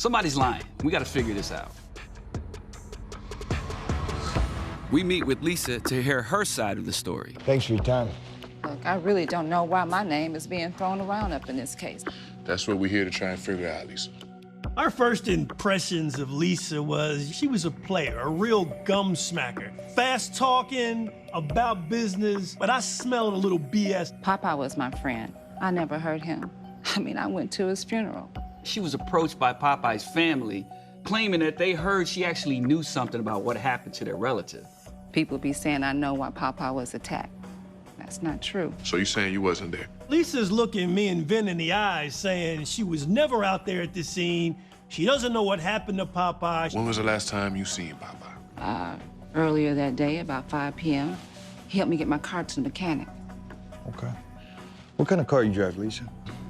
Somebody's lying. We gotta figure this out. We meet with Lisa to hear her side of the story. Thanks for your time. Look, I really don't know why my name is being thrown around up in this case. That's what we're here to try and figure out, Lisa. Our first impressions of Lisa was she was a player, a real gum smacker. Fast talking, about business, but I smelled a little BS. Papa was my friend. I never hurt him. I mean, I went to his funeral. She was approached by Popeye's family, claiming that they heard she actually knew something about what happened to their relative. People be saying I know why Papa was attacked. That's not true. So you saying you wasn't there? Lisa's looking me and Vin in the eyes saying she was never out there at the scene. She doesn't know what happened to Popeye. When was the last time you seen Popeye? Earlier that day, about 5 p.m., he helped me get my car to the mechanic. Okay. What kind of car you drive, Lisa?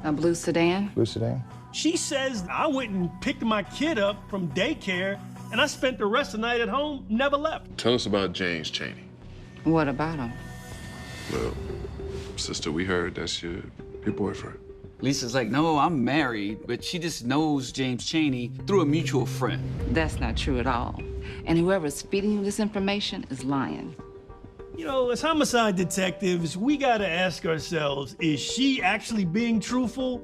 A blue sedan. Blue sedan? She says I went and picked my kid up from daycare and I spent the rest of the night at home, never left. Tell us about James Chaney. What about him? Well, sister, we heard that's your boyfriend. Lisa's like, no, I'm married, but she just knows James Chaney through a mutual friend. That's not true at all. And whoever's feeding you this information is lying. You know, as homicide detectives, we gotta ask ourselves, is she actually being truthful?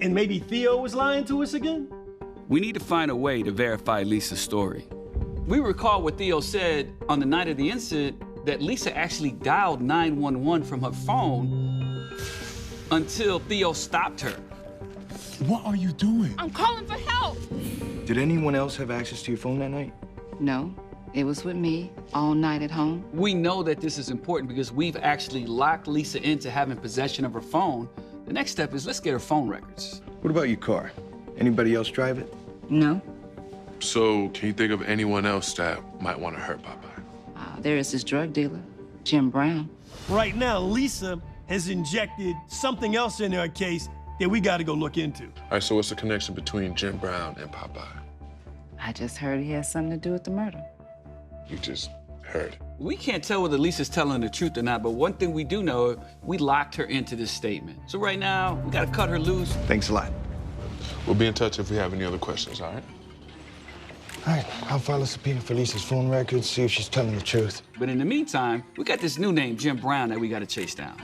And maybe Theo was lying to us again? We need to find a way to verify Lisa's story. We recall what Theo said on the night of the incident, that Lisa actually dialed 911 from her phone until Theo stopped her. What are you doing? I'm calling for help. Did anyone else have access to your phone that night? No, it was with me all night at home. We know that this is important because we've actually locked Lisa into having possession of her phone. The next step is let's get her phone records. What about your car? Anybody else drive it? No. So can you think of anyone else that might want to hurt Popeye? There is this drug dealer, Jim Brown. Right now, Lisa has injected something else in her case that we gotta go look into. All right, so what's the connection between Jim Brown and Popeye? I just heard he has something to do with the murder. You just heard. We can't tell whether Lisa's telling the truth or not, but one thing we do know, we locked her into this statement. So right now, we gotta cut her loose. Thanks a lot. We'll be in touch if we have any other questions, all right? All right, I'll file a subpoena for Lisa's phone records, see if she's telling the truth. But in the meantime, we got this new name, Jim Brown, that we gotta chase down.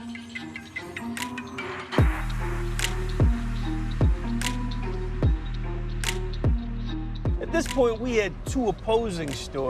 At this point, we had two opposing stories.